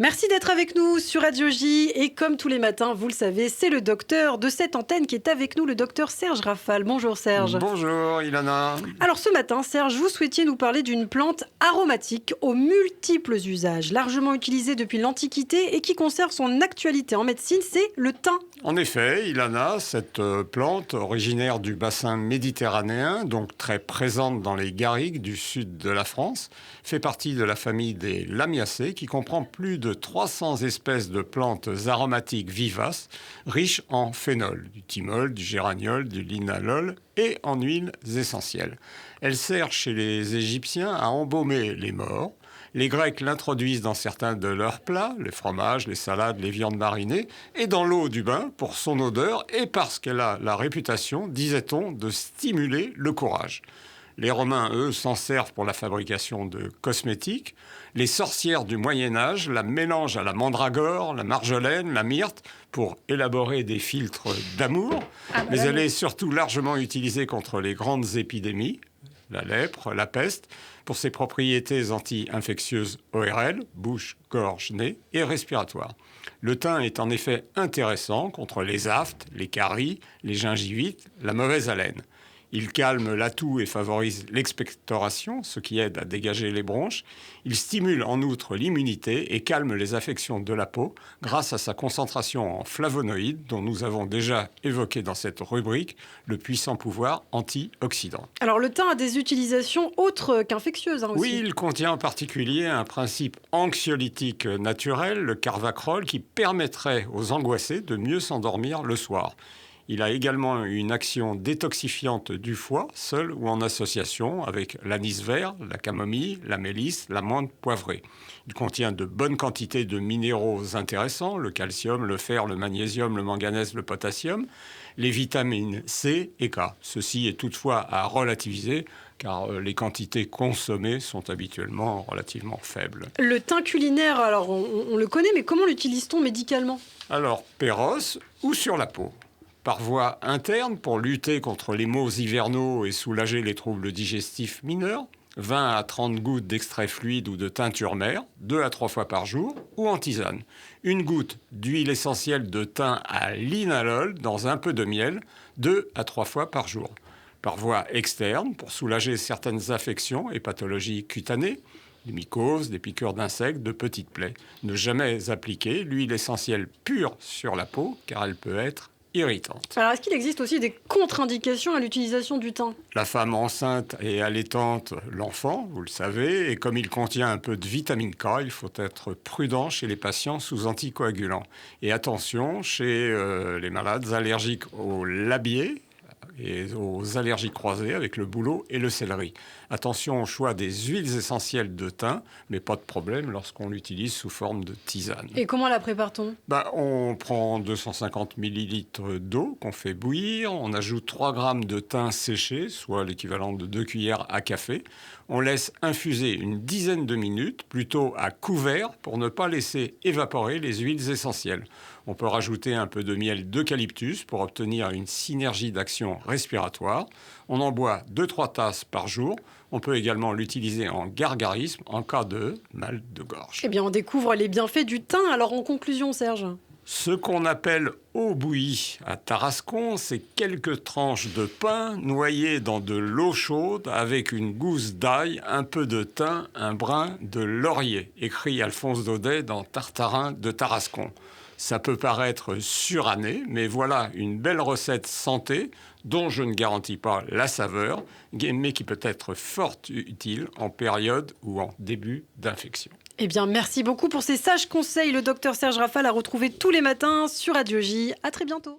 Merci d'être avec nous sur Radio J. Et comme tous les matins, vous le savez, c'est le docteur de cette antenne qui est avec nous, le docteur Serge Rafal. Bonjour Serge. Bonjour Ilana. Alors ce matin, Serge, vous souhaitiez nous parler d'une plante aromatique aux multiples usages, largement utilisée depuis l'Antiquité et qui conserve son actualité en médecine, c'est le thym. En effet, Ilana, cette plante originaire du bassin méditerranéen, donc très présente dans les garrigues du sud de la France, fait partie de la famille des Lamiacées qui comprend plus de 300 espèces de plantes aromatiques vivaces, riches en phénol, du thymol, du géraniol, du linalol et en huiles essentielles. Elle sert chez les Égyptiens à embaumer les morts. Les Grecs l'introduisent dans certains de leurs plats, les fromages, les salades, les viandes marinées, et dans l'eau du bain pour son odeur et parce qu'elle a la réputation, disait-on, de stimuler le courage. Les Romains, eux, s'en servent pour la fabrication de cosmétiques. Les sorcières du Moyen-Âge la mélangent à la mandragore, la marjolaine, la myrte pour élaborer des filtres d'amour. Mais elle est surtout largement utilisée contre les grandes épidémies, la lèpre, la peste, pour ses propriétés anti-infectieuses ORL, bouche, gorge, nez, et respiratoires. Le thym est en effet intéressant contre les aphtes, les caries, les gingivites, la mauvaise haleine. Il calme la toux et favorise l'expectoration, ce qui aide à dégager les bronches. Il stimule en outre l'immunité et calme les affections de la peau grâce à sa concentration en flavonoïdes dont nous avons déjà évoqué dans cette rubrique le puissant pouvoir antioxydant. Alors le thym a des utilisations autres qu'infectieuses aussi. Oui, il contient en particulier un principe anxiolytique naturel, le carvacrol, qui permettrait aux angoissés de mieux s'endormir le soir. Il a également une action détoxifiante du foie, seul ou en association avec l'anis vert, la camomille, la mélisse, la menthe poivrée. Il contient de bonnes quantités de minéraux intéressants, le calcium, le fer, le magnésium, le manganèse, le potassium, les vitamines C et K. Ceci est toutefois à relativiser car les quantités consommées sont habituellement relativement faibles. Le thym culinaire, alors on le connaît, mais comment l'utilise-t-on médicalement ? Alors, péros ou sur la peau. Par voie interne, pour lutter contre les maux hivernaux et soulager les troubles digestifs mineurs, 20 à 30 gouttes d'extrait fluide ou de teinture mère, 2 à 3 fois par jour, ou en tisane. Une goutte d'huile essentielle de thym à linalol dans un peu de miel, 2 à 3 fois par jour. Par voie externe, pour soulager certaines affections et pathologies cutanées, des mycoses, des piqûres d'insectes, de petites plaies. Ne jamais appliquer l'huile essentielle pure sur la peau, car elle peut être irritante. Alors, est-ce qu'il existe aussi des contre-indications à l'utilisation du thym ? La femme enceinte et allaitante, l'enfant, vous le savez, et comme il contient un peu de vitamine K, il faut être prudent chez les patients sous anticoagulants. Et attention chez les malades allergiques au labier et aux allergies croisées avec le bouleau et le céleri. Attention au choix des huiles essentielles de thym, mais pas de problème lorsqu'on l'utilise sous forme de tisane. Et comment la prépare-t-on ? On prend 250 ml d'eau qu'on fait bouillir, on ajoute 3 grammes de thym séché, soit l'équivalent de 2 cuillères à café. On laisse infuser une dizaine de minutes, plutôt à couvert, pour ne pas laisser évaporer les huiles essentielles. On peut rajouter un peu de miel d'eucalyptus pour obtenir une synergie d'action respiratoire. On en boit 2-3 tasses par jour. On peut également l'utiliser en gargarisme en cas de mal de gorge. Eh bien, on découvre les bienfaits du thym. Alors, en conclusion, Serge ? Ce qu'on appelle eau bouillie à Tarascon, c'est quelques tranches de pain noyées dans de l'eau chaude avec une gousse d'ail, un peu de thym, un brin de laurier, écrit Alphonse Daudet dans Tartarin de Tarascon. Ça peut paraître suranné, mais voilà une belle recette santé dont je ne garantis pas la saveur, mais qui peut être fort utile en période ou en début d'infection. Eh bien, merci beaucoup pour ces sages conseils. Le docteur Serge Rafal à retrouver tous les matins sur Radio J. À très bientôt.